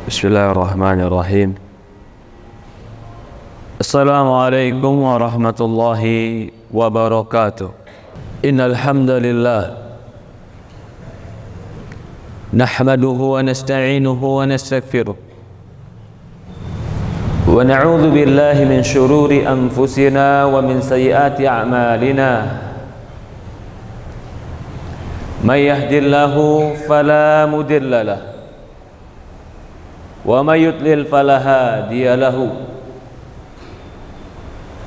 Bismillahirrahmanirrahim. Assalamualaikum warahmatullahi wabarakatuh. Innal hamdalillah nahmaduhu wa nasta'inuhu wa nastaghfiruh wa na'udzu billahi min shururi anfusina wa min sayyiati a'malina. May yahdihillahu fala mudilla lahu wa may yudlil fala hadiya lahu.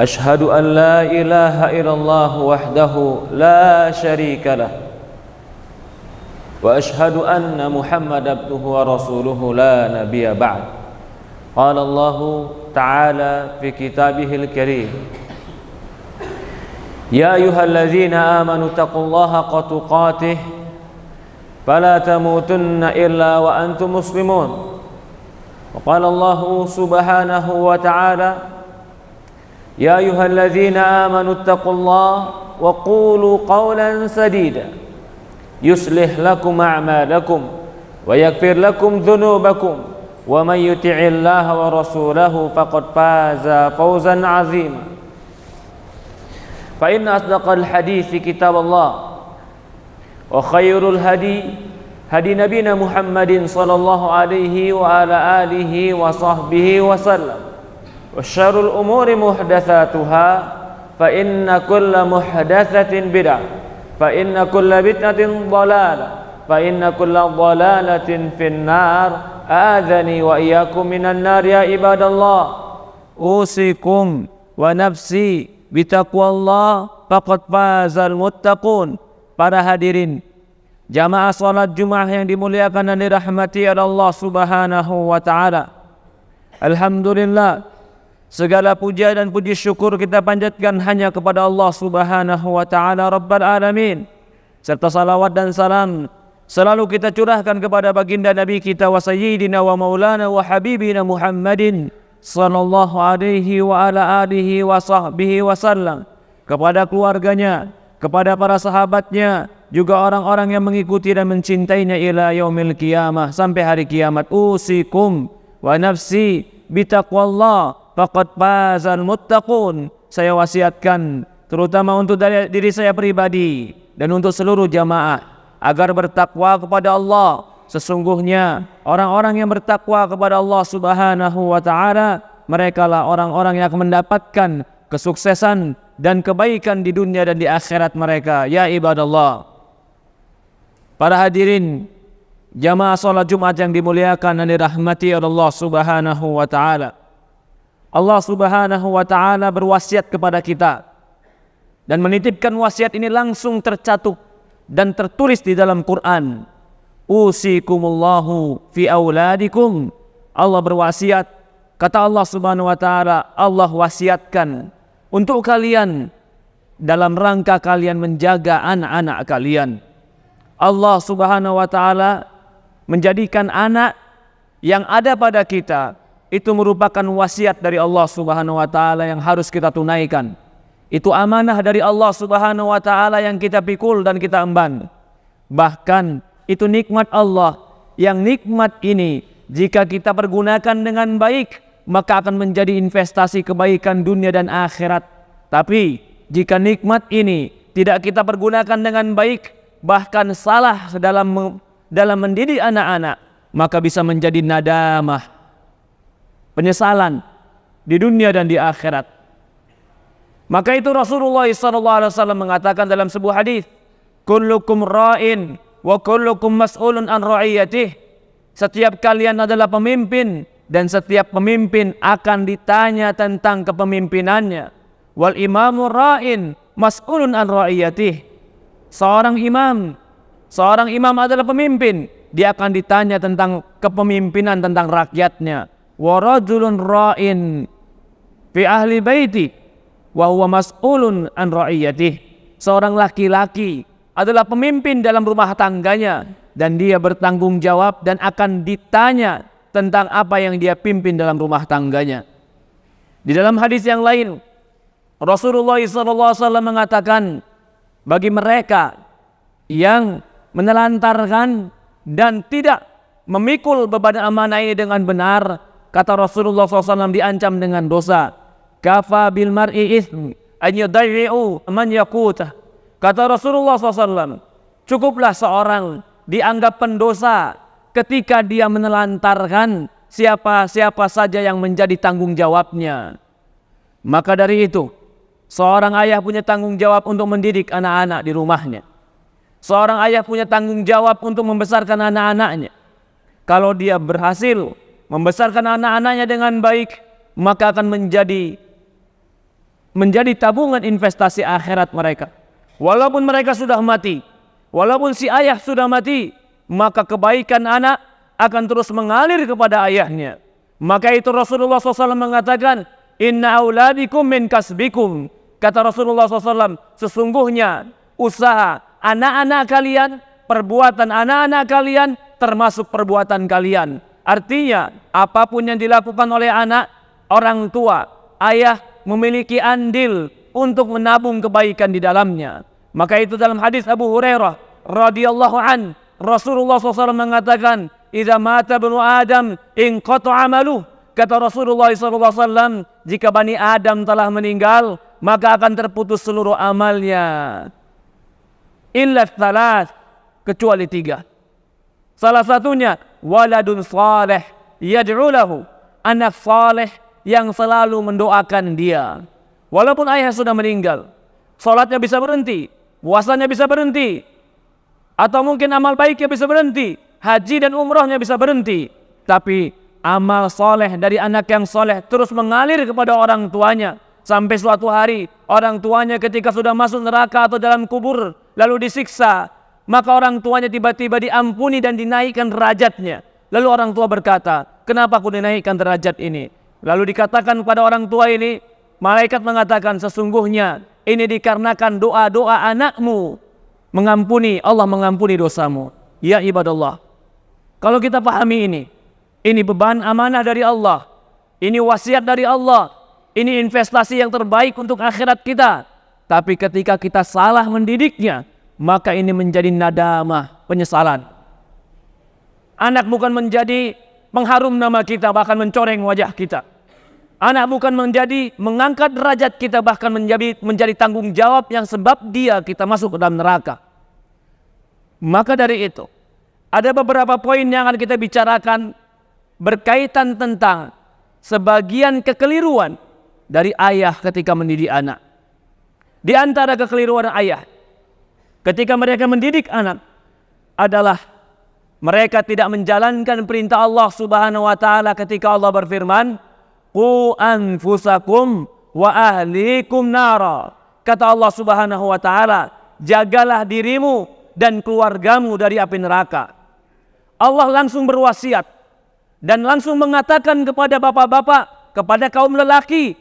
Ashhadu an la ilaha illallah wahdahu la syarika lah wa ashhadu anna Muhammadan abduhu wa rasuluhu la nabiyya ba'd. Qala Allah ta'ala fi kitabihil karim, ya ayyuhalladzina amanu taqullaha haqqa tuqatih fala tamutunna illa wa antum muslimun. وقال الله سبحانه وتعالى يا أيها الذين آمنوا اتقوا الله وقولوا قولا سديدا يصلح لكم أعمالكم ويغفر لكم ذنوبكم ومن يطع الله ورسوله فقد فاز فوزا عظيما. فإن أصدق الحديث كتاب الله وخير الهدي hadi nabiyina Muhammadin sallallahu alaihi wa ala alihi wa sahbihi wa sallam. Wa syarrul umuri muhdatsatuha fa inna kulla muhdatsatin bid'ah fa inna kulla bid'atin dhalalah fa inna kulla dhalalatin finnar. Adzani wa iyyakum minan nar ya ibadallah. Usikum wa nafsi bitaqwallah faqad fazal muttaqun. Para hadirin jamaah salat Jumat yang dimuliakan dan dirahmati oleh Allah Subhanahu wa taala. Alhamdulillah, segala puja dan puji syukur kita panjatkan hanya kepada Allah Subhanahu wa taala Rabbul alamin. Serta salawat dan salam selalu kita curahkan kepada baginda Nabi kita wa sayyidina wa maulana wa habibina Muhammadin sallallahu alaihi wa ala alihi wa sahbihi wasallam, kepada keluarganya, kepada para sahabatnya, juga orang-orang yang mengikuti dan mencintainya ila yaumil qiyamah, sampai hari kiamat. Usikum wa nafsi bitaqwallah faqad fazal muttaqun. Saya wasiatkan terutama untuk diri saya pribadi dan untuk seluruh jamaah agar bertakwa kepada Allah. Sesungguhnya orang-orang yang bertakwa kepada Allah Subhanahu wa taala, merekalah orang-orang yang akan mendapatkan kesuksesan dan kebaikan di dunia dan di akhirat mereka. Ya ibadallah, para hadirin jamaah salat Jumat yang dimuliakan dan dirahmati oleh Allah Subhanahu wa taala. Allah Subhanahu wa taala berwasiat kepada kita dan menitipkan wasiat ini langsung tercatat dan tertulis di dalam Quran. Usikumullahu fi auladikum. Allah berwasiat, kata Allah Subhanahu wa taala, Allah wasiatkan untuk kalian dalam rangka kalian menjaga anak-anak kalian. Allah Subhanahu wa taala menjadikan anak yang ada pada kita itu merupakan wasiat dari Allah Subhanahu wa taala yang harus kita tunaikan. Itu amanah dari Allah Subhanahu wa taala yang kita pikul dan kita emban. Bahkan itu nikmat Allah, yang nikmat ini jika kita pergunakan dengan baik maka akan menjadi investasi kebaikan dunia dan akhirat. Tapi jika nikmat ini tidak kita pergunakan dengan baik, bahkan salah dalam mendidik anak-anak, maka bisa menjadi nadamah, penyesalan di dunia dan di akhirat. Maka itu Rasulullah SAW mengatakan dalam sebuah hadis, kullukum ra'in wa kullukum mas'ulun an ra'iyatih. Setiap kalian adalah pemimpin dan setiap pemimpin akan ditanya tentang kepemimpinannya. Wal imamu ra'in mas'ulun an ra'iyatih. Seorang imam adalah pemimpin, dia akan ditanya tentang kepemimpinan, tentang rakyatnya. Wa rajulun ra'in fi ahli baiti wa huwa mas'ulun an ra'iyatih. Seorang laki-laki adalah pemimpin dalam rumah tangganya dan dia bertanggung jawab dan akan ditanya tentang apa yang dia pimpin dalam rumah tangganya. Di dalam hadis yang lain, Rasulullah SAW mengatakan, bagi mereka yang menelantarkan dan tidak memikul beban amanah ini dengan benar, kata Rasulullah SAW, diancam dengan dosa. Kafa bil mar'i itsm an yudayyi'u man yaqutah. Kata Rasulullah SAW, cukuplah seorang dianggap pendosa ketika dia menelantarkan siapa saja yang menjadi tanggung jawabnya. Maka dari itu, seorang ayah punya tanggung jawab untuk mendidik anak-anak di rumahnya. Seorang ayah punya tanggung jawab untuk membesarkan anak-anaknya. Kalau dia berhasil membesarkan anak-anaknya dengan baik, maka akan menjadi tabungan investasi akhirat mereka. Walaupun mereka sudah mati, walaupun si ayah sudah mati, maka kebaikan anak akan terus mengalir kepada ayahnya. Maka itu Rasulullah SAW mengatakan, inna auladikum min kasbikum. Kata Rasulullah SAW, sesungguhnya usaha anak-anak kalian, perbuatan anak-anak kalian termasuk perbuatan kalian. Artinya apapun yang dilakukan oleh anak, orang tua, ayah memiliki andil untuk menabung kebaikan di dalamnya. Maka itu dalam hadis Abu Hurairah radhiyallahu an, Rasulullah SAW mengatakan, idza mata ibnu Adam inqata'a amaluh. Kata Rasulullah SAW, jika Bani Adam telah meninggal, maka akan terputus seluruh amalnya. Illa thalath, kecuali 3. Salah satunya waladun saleh yad'u lahu, anak saleh yang selalu mendoakan dia. Walaupun ayah sudah meninggal, salatnya bisa berhenti, puasanya bisa berhenti, atau mungkin amal baiknya bisa berhenti, haji dan umrohnya bisa berhenti, tapi amal soleh dari anak yang soleh terus mengalir kepada orang tuanya. Sampai suatu hari orang tuanya ketika sudah masuk neraka atau dalam kubur lalu disiksa, maka orang tuanya tiba-tiba diampuni dan dinaikkan derajatnya. Lalu orang tua berkata, kenapa aku dinaikkan derajat ini? Lalu dikatakan kepada orang tua ini, malaikat mengatakan, sesungguhnya ini dikarenakan doa-doa anakmu mengampuni, Allah mengampuni dosamu. Ya ibadallah, kalau kita pahami ini beban amanah dari Allah, ini wasiat dari Allah, ini investasi yang terbaik untuk akhirat kita. Tapi ketika kita salah mendidiknya, maka ini menjadi nadamah, penyesalan. Anak bukan menjadi mengharum nama kita, bahkan mencoreng wajah kita. Anak bukan menjadi mengangkat derajat kita, bahkan menjadi tanggung jawab yang sebab dia kita masuk ke dalam neraka. Maka dari itu, ada beberapa poin yang akan kita bicarakan berkaitan tentang sebagian kekeliruan dari ayah ketika mendidik anak. Di antara kekeliruan ayah ketika mereka mendidik anak adalah mereka tidak menjalankan perintah Allah Subhanahu wa taala ketika Allah berfirman, "Qu anfusakum wa ahlikum nara." Kata Allah Subhanahu wa taala, jagalah dirimu dan keluargamu dari api neraka. Allah langsung berwasiat dan langsung mengatakan kepada bapak-bapak, kepada kaum lelaki,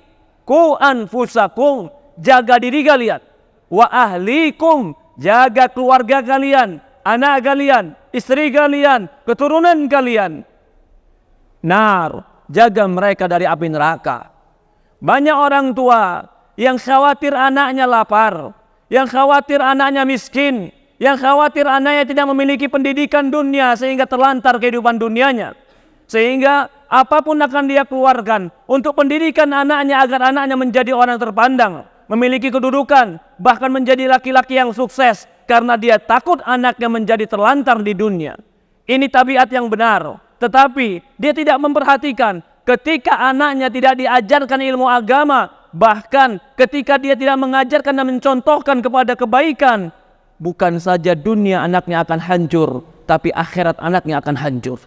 "Qu anfusakum," jaga diri kalian, "wa ahlikum," jaga keluarga kalian, anak kalian, istri kalian, keturunan kalian. Nar, jaga mereka dari api neraka. Banyak orang tua yang khawatir anaknya lapar, yang khawatir anaknya miskin, yang khawatir anaknya tidak memiliki pendidikan dunia sehingga terlantar kehidupan dunianya. Sehingga apapun akan dia keluarkan untuk pendidikan anaknya agar anaknya menjadi orang terpandang, memiliki kedudukan, bahkan menjadi laki-laki yang sukses karena dia takut anaknya menjadi terlantar di dunia. Ini tabiat yang benar, tetapi dia tidak memperhatikan ketika anaknya tidak diajarkan ilmu agama, bahkan ketika dia tidak mengajarkan dan mencontohkan kepada kebaikan, bukan saja dunia anaknya akan hancur, tapi akhirat anaknya akan hancur.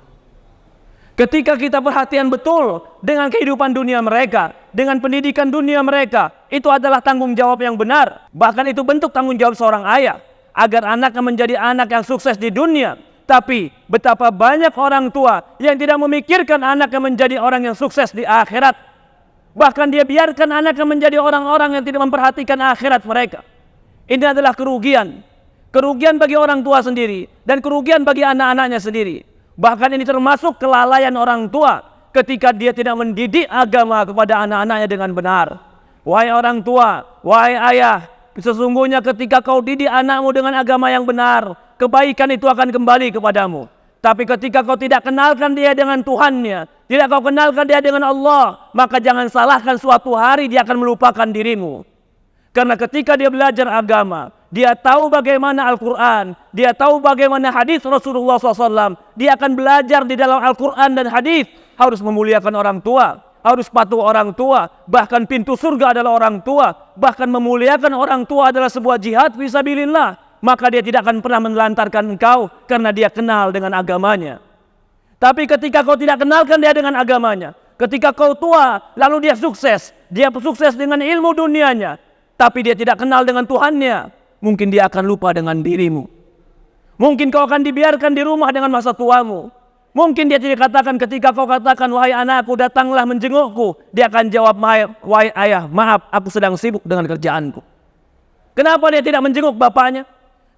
Ketika kita perhatian betul dengan kehidupan dunia mereka, dengan pendidikan dunia mereka, itu adalah tanggung jawab yang benar. Bahkan itu bentuk tanggung jawab seorang ayah, agar anaknya menjadi anak yang sukses di dunia. Tapi betapa banyak orang tua yang tidak memikirkan anaknya menjadi orang yang sukses di akhirat. Bahkan dia biarkan anaknya menjadi orang-orang yang tidak memperhatikan akhirat mereka. Ini adalah kerugian. Kerugian bagi orang tua sendiri dan kerugian bagi anak-anaknya sendiri. Bahkan ini termasuk kelalaian orang tua ketika dia tidak mendidik agama kepada anak-anaknya dengan benar. Wahai orang tua, wahai ayah, sesungguhnya ketika kau didik anakmu dengan agama yang benar, kebaikan itu akan kembali kepadamu. Tapi ketika kau tidak kenalkan dia dengan Tuhannya, tidak kau kenalkan dia dengan Allah, maka jangan salahkan suatu hari dia akan melupakan dirimu. Karena ketika dia belajar agama, dia tahu bagaimana Al-Quran, dia tahu bagaimana hadis Rasulullah SAW, dia akan belajar di dalam Al-Quran dan hadis harus memuliakan orang tua, harus patuh orang tua, bahkan pintu surga adalah orang tua, bahkan memuliakan orang tua adalah sebuah jihad fisabilillah. Maka dia tidak akan pernah menelantarkan engkau karena dia kenal dengan agamanya. Tapi ketika kau tidak kenalkan dia dengan agamanya, ketika kau tua lalu dia sukses dengan ilmu dunianya, tapi dia tidak kenal dengan Tuhannya, mungkin dia akan lupa dengan dirimu. Mungkin kau akan dibiarkan di rumah dengan masa tuamu. Mungkin dia tidak katakan, ketika kau katakan, wahai anakku datanglah menjengukku, dia akan jawab, wahai ayah, maaf aku sedang sibuk dengan kerjaanku. Kenapa dia tidak menjenguk bapaknya?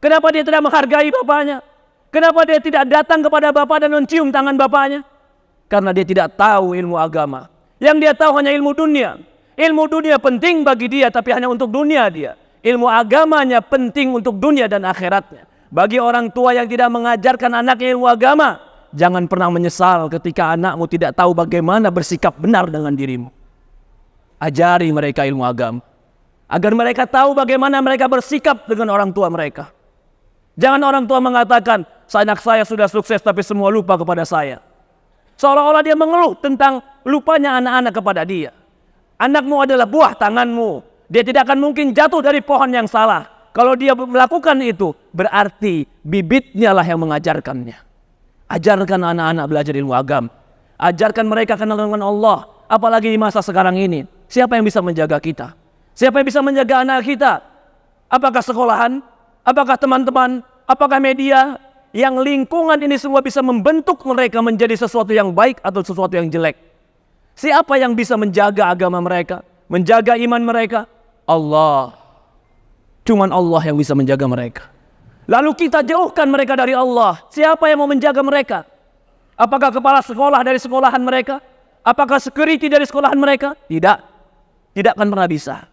Kenapa dia tidak menghargai bapaknya? Kenapa dia tidak datang kepada bapak dan mencium tangan bapaknya? Karena dia tidak tahu ilmu agama. Yang dia tahu hanya ilmu dunia. Ilmu dunia penting bagi dia, tapi hanya untuk dunia dia. Ilmu agamanya penting untuk dunia dan akhiratnya. Bagi orang tua yang tidak mengajarkan anaknya ilmu agama, jangan pernah menyesal ketika anakmu tidak tahu bagaimana bersikap benar dengan dirimu. Ajari mereka ilmu agama, agar mereka tahu bagaimana mereka bersikap dengan orang tua mereka. Jangan orang tua mengatakan, anak saya sudah sukses tapi semua lupa kepada saya. Seolah-olah dia mengeluh tentang lupanya anak-anak kepada dia. Anakmu adalah buah tanganmu. Dia tidak akan mungkin jatuh dari pohon yang salah. Kalau dia melakukan itu, berarti bibitnya lah yang mengajarkannya. Ajarkan anak-anak belajar ilmu agama. Ajarkan mereka kenal dengan Allah. Apalagi di masa sekarang ini. Siapa yang bisa menjaga kita? Siapa yang bisa menjaga anak kita? Apakah sekolahan? Apakah teman-teman? Apakah media? Yang lingkungan ini semua bisa membentuk mereka menjadi sesuatu yang baik atau sesuatu yang jelek. Siapa yang bisa menjaga agama mereka? Menjaga iman mereka? Allah. Cuman Allah yang bisa menjaga mereka. Lalu kita jauhkan mereka dari Allah. Siapa yang mau menjaga mereka? Apakah kepala sekolah dari sekolahan mereka? Apakah security dari sekolahan mereka? Tidak. Tidak akan pernah bisa.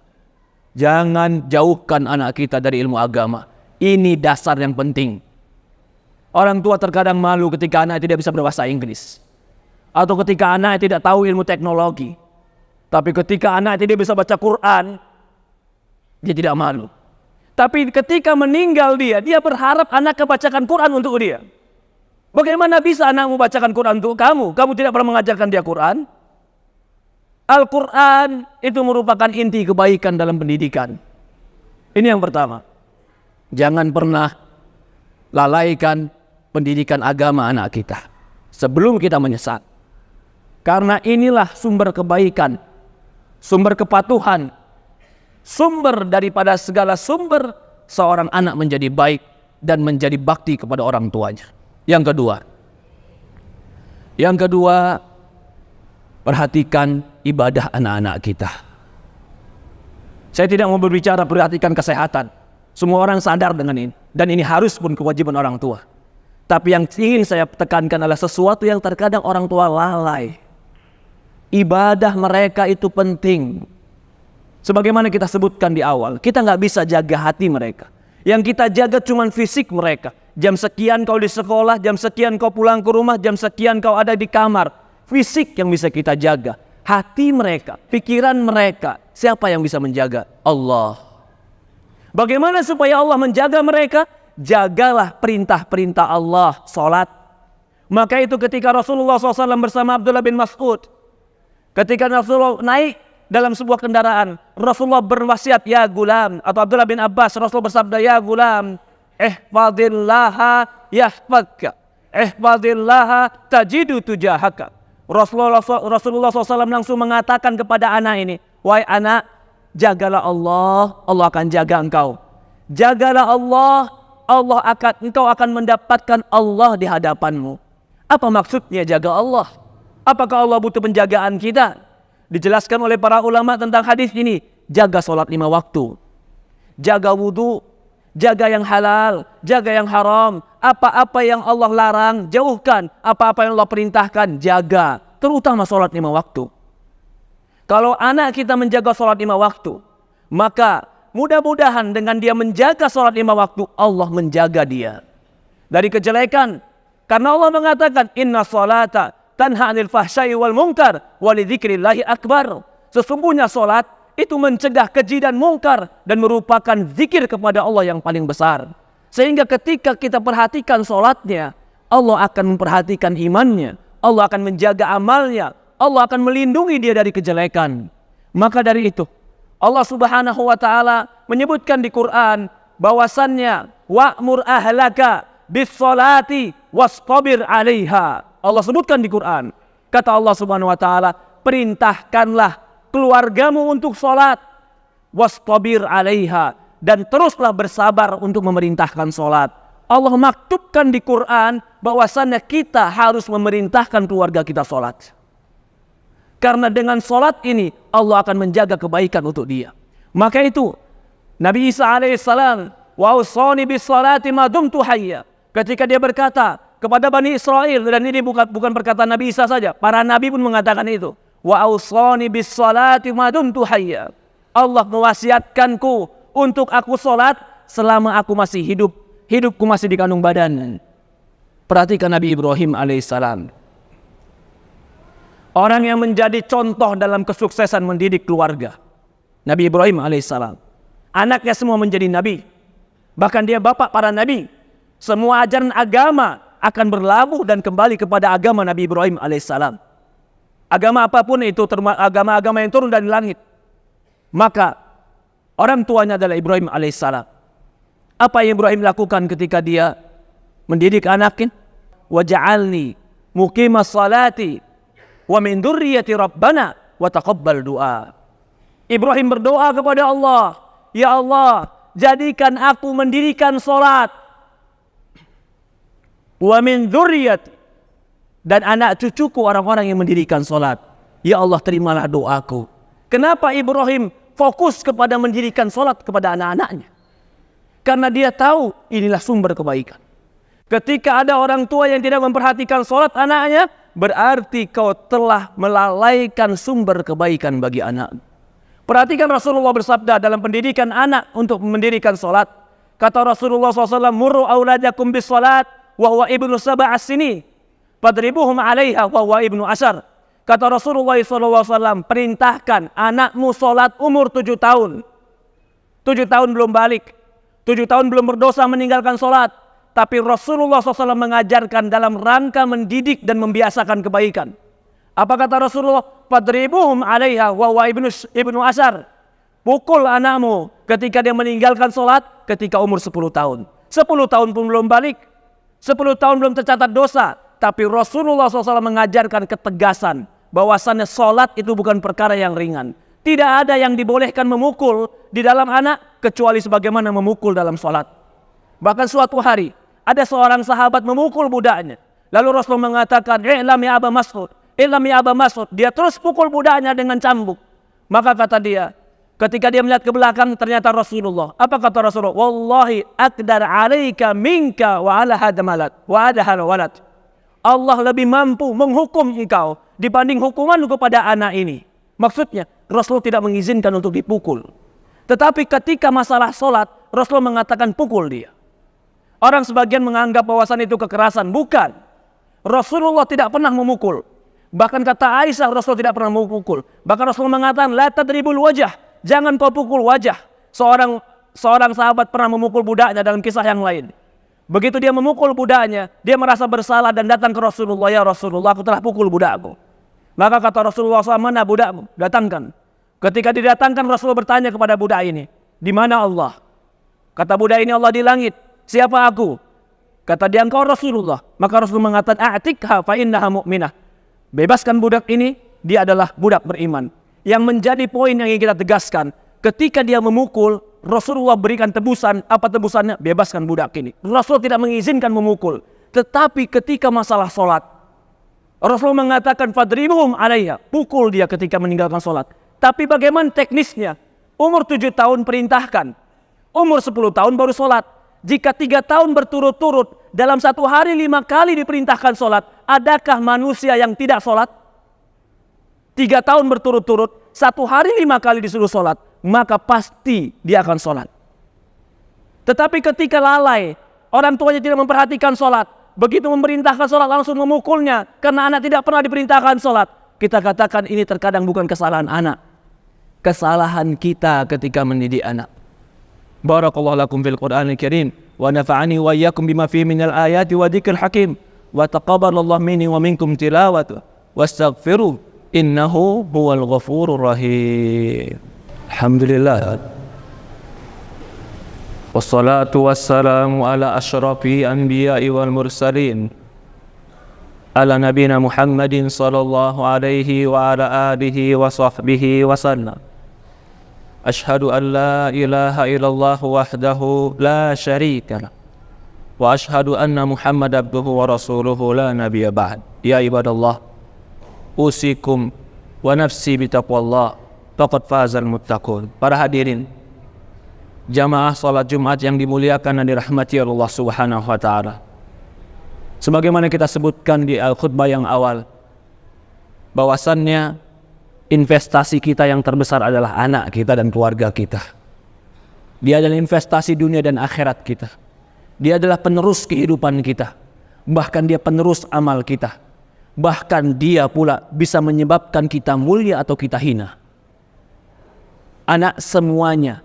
Jangan jauhkan anak kita dari ilmu agama. Ini dasar yang penting. Orang tua terkadang malu ketika anak tidak bisa berbahasa Inggris. Atau ketika anak tidak tahu ilmu teknologi. Tapi ketika anak tidak bisa baca Quran, dia tidak malu. Tapi ketika meninggal dia berharap anaknya bacakan Quran untuk dia. Bagaimana bisa anakmu bacakan Quran untuk kamu? Kamu tidak pernah mengajarkan dia Quran. Al-Quran itu merupakan inti kebaikan dalam pendidikan. Ini yang pertama. Jangan pernah lalaikan pendidikan agama anak kita sebelum kita menyesal. Karena inilah sumber kebaikan, sumber kepatuhan, sumber daripada segala sumber seorang anak menjadi baik dan menjadi bakti kepada orang tuanya. Yang kedua, perhatikan ibadah anak-anak kita. Saya tidak mau berbicara perhatikan kesehatan. Semua orang sadar dengan ini. Dan ini harus pun kewajiban orang tua. Tapi yang ingin saya tekankan adalah sesuatu yang terkadang orang tua lalai. Ibadah mereka itu penting. Sebagaimana kita sebutkan di awal, kita nggak bisa jaga hati mereka. Yang kita jaga cuma fisik mereka. Jam sekian kau di sekolah, jam sekian kau pulang ke rumah, jam sekian kau ada di kamar. Fisik yang bisa kita jaga. Hati mereka, pikiran mereka, siapa yang bisa menjaga? Allah. Bagaimana supaya Allah menjaga mereka? Jagalah perintah-perintah Allah, salat. Maka itu ketika Rasulullah SAW bersama Abdullah bin Mas'ud, ketika Rasulullah naik dalam sebuah kendaraan, Rasulullah berwasiat, ya gulam, atau Abdullah bin Abbas, Rasulullah bersabda, ya gulam, ihfadillaha yahfadka, ihfadillaha tajidu tujahaka. Rasulullah SAW langsung mengatakan kepada anak ini, wahai anak, jagalah Allah, Allah akan jaga engkau. Jagalah Allah, engkau akan mendapatkan Allah di hadapanmu. Apa maksudnya jaga Allah? Apakah Allah butuh penjagaan kita? Dijelaskan oleh para ulama tentang hadis ini. Jaga sholat 5 waktu. Jaga wudu. Jaga yang halal. Jaga yang haram. Apa-apa yang Allah larang, jauhkan. Apa-apa yang Allah perintahkan, jaga. Terutama sholat 5 waktu. Kalau anak kita menjaga sholat 5 waktu, maka mudah-mudahan dengan dia menjaga sholat 5 waktu, Allah menjaga dia dari kejelekan, Karena Allah mengatakan, inna salata tanha 'anil fahsya'i wal munkar wa lidzikrillahi akbar. Sesungguhnya salat itu mencegah keji dan mungkar dan merupakan zikir kepada Allah yang paling besar. Sehingga ketika kita perhatikan salatnya, Allah akan memperhatikan imannya, Allah akan menjaga amalnya, Allah akan melindungi dia dari kejelekan. Maka dari itu, Allah Subhanahu wa taala menyebutkan di Quran bahwasannya wa'mur ahlaka bis-sholati wastabir 'alaiha. Allah sebutkan di Quran. Kata Allah Subhanahu wa taala, perintahkanlah keluargamu untuk salat, wastabir 'alaiha, dan teruslah bersabar untuk memerintahkan salat. Allah maktubkan di Quran bahwasannya kita harus memerintahkan keluarga kita salat. Karena dengan salat ini Allah akan menjaga kebaikan untuk dia. Maka itu Nabi Isa alaihissalam, wa usani bis salati ma dumtu hayya. Ketika dia berkata kepada Bani Israel, dan ini bukan perkataan Nabi Isa saja, para nabi pun mengatakan itu. Wa usani bis salati ma dumtu hayya. Allah mewasiatkanku untuk aku salat selama aku masih hidup. Hidupku masih di kandung badan. Perhatikan Nabi Ibrahim alaihissalam. Orang yang menjadi contoh dalam kesuksesan mendidik keluarga. Nabi Ibrahim alaihissalam. Anaknya semua menjadi nabi. Bahkan dia bapak para nabi. Semua ajaran agama akan berlabuh dan kembali kepada agama Nabi Ibrahim alaihissalam. Agama apapun itu, agama-agama yang turun dari langit. Maka orang tuanya adalah Ibrahim alaihissalam. Apa yang Ibrahim lakukan ketika dia mendidik anaknya? Waj'alni muqimas salati wa min dzurriyyati rabbana wa taqabbal du'a. Ibrahim berdoa kepada Allah, ya Allah, jadikan aku mendirikan salat. Wa min dzurriyyati, dan anak cucuku orang-orang yang mendirikan salat. Ya Allah, terimalah doaku. Kenapa Ibrahim fokus kepada mendirikan salat kepada anak-anaknya? Karena dia tahu inilah sumber kebaikan. Ketika ada orang tua yang tidak memperhatikan salat anaknya, berarti kau telah melalaikan sumber kebaikan bagi anak. Perhatikan Rasulullah bersabda dalam pendidikan anak untuk mendirikan salat. Kata Rasulullah SAW, murru auladakum bis salat wa huwa ibnu sab'as sinin, fadribuhum 'alaiha wa huwa ibnu ashar. Kata Rasulullah SAW, perintahkan anakmu salat umur 7 tahun. 7 tahun belum balik. 7 tahun belum berdosa meninggalkan salat. Tapi Rasulullah SAW mengajarkan dalam rangka mendidik dan membiasakan kebaikan. Apa kata Rasulullah? Fadribuhum 'alaiha wa huwa ibnu ashar. Pukul anakmu ketika dia meninggalkan salat ketika umur 10 tahun. 10 tahun pun belum balik. 10 tahun belum tercatat dosa. Tapi Rasulullah SAW mengajarkan ketegasan bahwasannya salat itu bukan perkara yang ringan. Tidak ada yang dibolehkan memukul di dalam anak kecuali sebagaimana memukul dalam salat. Bahkan suatu hari ada seorang sahabat memukul budaknya. Lalu Rasul mengatakan, "I'lam ya Aba Mas'ud, i'lam ya Aba Mas'ud." Dia terus pukul budaknya dengan cambuk. Maka kata dia, ketika dia melihat ke belakang ternyata Rasulullah. Apa kata Rasulullah? "Wallahi aqdar 'alaika minka wa 'ala hadamalat wa 'ada walad." Allah lebih mampu menghukum engkau dibanding hukuman kepada anak ini. Maksudnya Rasul tidak mengizinkan untuk dipukul. Tetapi ketika masalah salat, Rasul mengatakan pukul dia. Orang sebagian menganggap bahwasan itu kekerasan. Bukan. Rasulullah tidak pernah memukul. Bahkan kata Aisyah, Rasul tidak pernah memukul. Bahkan Rasul mengatakan, la tadribul wajah. Jangan kau pukul wajah. Seorang sahabat pernah memukul budaknya dalam kisah yang lain. Begitu dia memukul budaknya, dia merasa bersalah dan datang ke Rasulullah. Ya Rasulullah, aku telah pukul budakku. Maka kata Rasulullah SAW, mana budakmu? Datangkan. Ketika didatangkan, Rasulullah bertanya kepada budak ini, di mana Allah? Kata budak ini, Allah di langit. Siapa aku? Kata dia, engkau Rasulullah. Maka Rasulullah mengatakan, a'tikha fa innaha mu'minah. Bebaskan budak ini, dia adalah budak beriman. Yang menjadi poin yang ingin kita tegaskan, ketika dia memukul, Rasulullah berikan tebusan. Apa tebusannya? Bebaskan budak ini. Rasul tidak mengizinkan memukul. Tetapi ketika masalah sholat, Rasulullah mengatakan, fadribuhum 'alaiha. Pukul dia ketika meninggalkan sholat. Tapi bagaimana teknisnya? Umur 7 tahun perintahkan. Umur 10 tahun baru sholat. Jika 3 tahun berturut-turut dalam satu hari 5 kali diperintahkan sholat, adakah manusia yang tidak sholat? 3 tahun berturut-turut, satu hari 5 kali disuruh sholat, maka pasti dia akan sholat. Tetapi ketika lalai, orang tuanya tidak memperhatikan sholat, begitu memerintahkan sholat langsung memukulnya karena anak tidak pernah diperintahkan sholat. Kita katakan ini terkadang bukan kesalahan anak, kesalahan kita ketika mendidik anak. Barakallahu lakum fil Qur'anil Karim wa nafa'ani wa iyyakum bima fihi minal ayati wa dzikril hakim wa taqabbalallahu minni wa minkum tilawatu wastaghfiru innahu huwal ghafurur rahim. Alhamdulillah. Wassalatu wassalamu ala asyrafil anbiya'i wal mursalin ala nabiyina Muhammadin sallallahu alaihi wa ala alihi wa sahbihi wa sallam. Ashhadu an la ilaha illallah wahdahu la syarika lah wa ashhadu anna Muhammad abduhu wa rasuluhu la nabiyya ba'd. Ya ibadallah, usikum wa nafsi bitaqwallah faqad fazal muttaqun. Para hadirin jamaah salat Jumat yang dimuliakan dan dirahmati Allah Subhanahu wa taala. Sebagaimana kita sebutkan di khutbah yang awal, bahwasannya investasi kita yang terbesar adalah anak kita dan keluarga kita. Dia adalah investasi dunia dan akhirat kita. Dia adalah penerus kehidupan kita. Bahkan dia penerus amal kita. Bahkan dia pula bisa menyebabkan kita mulia atau kita hina. Anak semuanya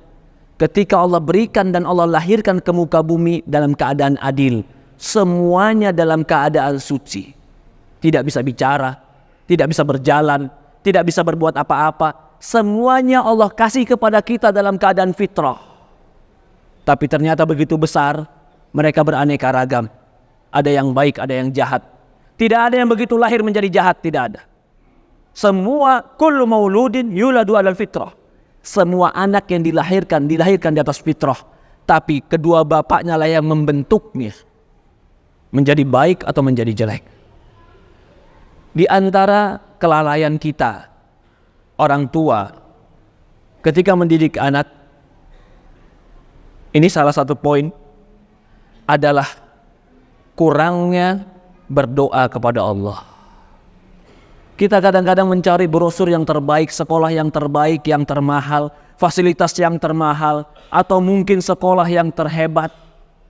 ketika Allah berikan dan Allah lahirkan ke muka bumi dalam keadaan adil, semuanya dalam keadaan suci. Tidak bisa bicara, tidak bisa berjalan, tidak bisa berbuat apa-apa. Semuanya Allah kasih kepada kita dalam keadaan fitrah. Tapi ternyata begitu besar, mereka beraneka ragam. Ada yang baik, ada yang jahat. Tidak ada yang begitu lahir menjadi jahat, tidak ada. Semua kullu mauludin yuladu alal fitrah. Semua anak yang dilahirkan di atas fitrah. Tapi kedua bapaknya lah yang membentuknya menjadi baik atau menjadi jelek. Di antara kelalaian kita, orang tua, ketika mendidik anak, ini salah satu poin adalah kurangnya berdoa kepada Allah. Kita kadang-kadang mencari brosur yang terbaik, sekolah yang terbaik, yang termahal, fasilitas yang termahal, atau mungkin sekolah yang terhebat.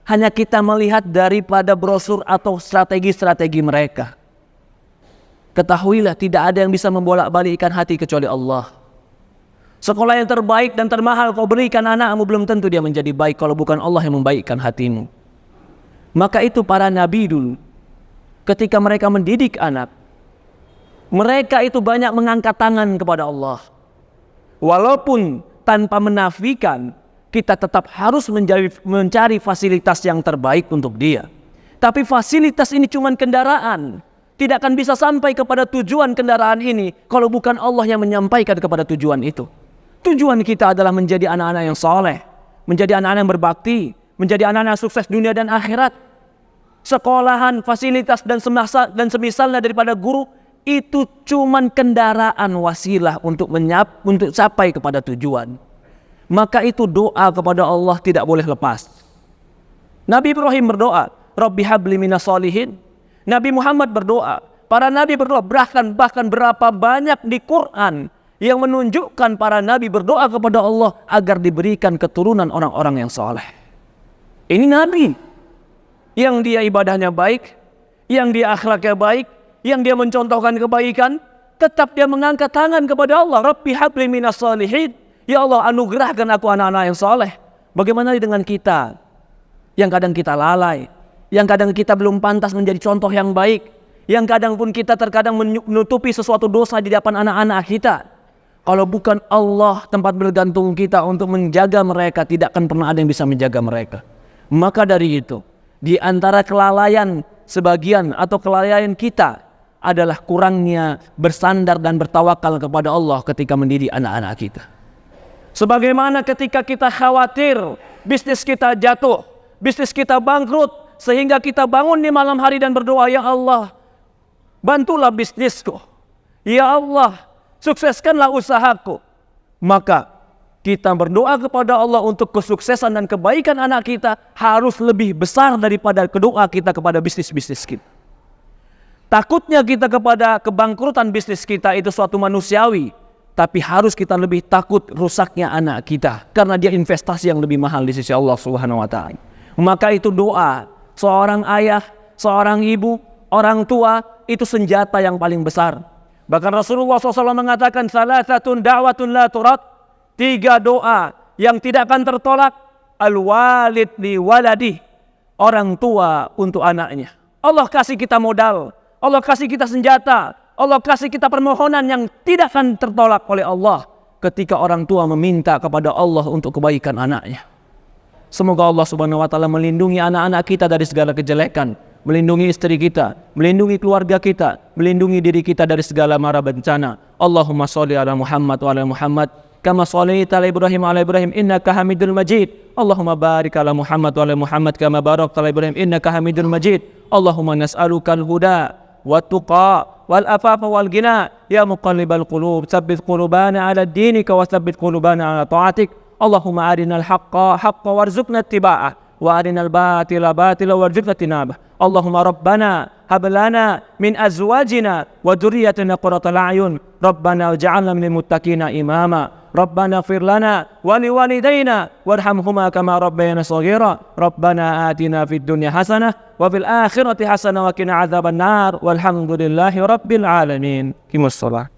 Hanya kita melihat daripada brosur atau strategi-strategi mereka. Ketahuilah tidak ada yang bisa membolak-balikkan hati kecuali Allah. Sekolah yang terbaik dan termahal kau berikan anakmu, belum tentu dia menjadi baik kalau bukan Allah yang membaikkan hatimu. Maka itu para nabi dulu, ketika mereka mendidik anak, mereka itu banyak mengangkat tangan kepada Allah. Walaupun tanpa menafikan, kita tetap harus mencari fasilitas yang terbaik untuk dia. Tapi fasilitas ini cuma kendaraan. Tidak akan bisa sampai kepada tujuan kendaraan ini kalau bukan Allah yang menyampaikan kepada tujuan itu. Tujuan kita adalah menjadi anak-anak yang saleh, menjadi anak-anak yang berbakti, menjadi anak-anak yang sukses dunia dan akhirat. Sekolahan, fasilitas dan semisalnya daripada guru itu cuman kendaraan wasilah untuk sampai kepada tujuan. Maka itu doa kepada Allah tidak boleh lepas. Nabi Ibrahim berdoa, Rabbi habli minas solihin. Nabi Muhammad berdoa, para nabi berdoa, bahkan berapa banyak di Quran yang menunjukkan para nabi berdoa kepada Allah agar diberikan keturunan orang-orang yang saleh. Ini nabi yang dia ibadahnya baik, yang dia akhlaknya baik, yang dia mencontohkan kebaikan, tetap dia mengangkat tangan kepada Allah, Rabbi habli minas solihin. Ya Allah, anugerahkan aku anak-anak yang saleh. Bagaimana dengan kita yang kadang kita lalai, yang kadang kita belum pantas menjadi contoh yang baik, yang kadang pun kita terkadang menutupi sesuatu dosa di depan anak-anak kita. Kalau bukan Allah tempat bergantung kita untuk menjaga mereka, tidak akan pernah ada yang bisa menjaga mereka. Maka dari itu, di antara kelalaian sebagian atau kelalaian kita adalah kurangnya bersandar dan bertawakal kepada Allah ketika mendidik anak-anak kita. Sebagaimana ketika kita khawatir bisnis kita jatuh, bisnis kita bangkrut, sehingga kita bangun di malam hari dan berdoa, ya Allah, bantulah bisnisku. Ya Allah, sukseskanlah usahaku. Maka kita berdoa kepada Allah untuk kesuksesan dan kebaikan anak kita harus lebih besar daripada doa kita kepada bisnis-bisnis kita. Takutnya kita kepada kebangkrutan bisnis kita itu suatu manusiawi, tapi harus kita lebih takut rusaknya anak kita karena dia investasi yang lebih mahal di sisi Allah Subhanahu wa taala. Maka itu doa seorang ayah, seorang ibu, orang tua, itu senjata yang paling besar. Bahkan Rasulullah SAW mengatakan, salasatun da'watun la turad, 3 doa yang tidak akan tertolak. Al-walid li waladi, orang tua untuk anaknya. Allah kasih kita modal, Allah kasih kita senjata, Allah kasih kita permohonan yang tidak akan tertolak oleh Allah ketika orang tua meminta kepada Allah untuk kebaikan anaknya. Semoga Allah Subhanahu wa taala melindungi anak-anak kita dari segala kejelekan, melindungi istri kita, melindungi keluarga kita, melindungi diri kita dari segala mara bencana. Allahumma sholli ala Muhammad wa ala Muhammad kama shallaita ala Ibrahim wa ala Ibrahim innaka Hamidul Majid. Allahumma barik ala Muhammad wa ala Muhammad kama barakta ala Ibrahim innaka Hamidul Majid. Allahumma nas'aluka al-huda wat tuqa wal afafa wal ghina ya muqallibal qulub tsabbit qulubana ala dinika wa tsabbit qulubana ala ta'atik. Allahumma arinal haqqa haqqa warzuqna ittiba'ah wa arinal batila batila warzuqna tinabah. Allahumma rabbana hab lana min azwajina wa dhurriyyatina qurratal a'yun rabbana waj'alna minal muttaqina imama. Rabbana ighfir lana wa liwalidayna warhamhuma kama rabbayana shaghira. Rabbana atina fid dunya hasanah wa fil akhirati hasanah wa qina adzaban nar. Walhamdulillahi rabbil alamin. Qimus shalah.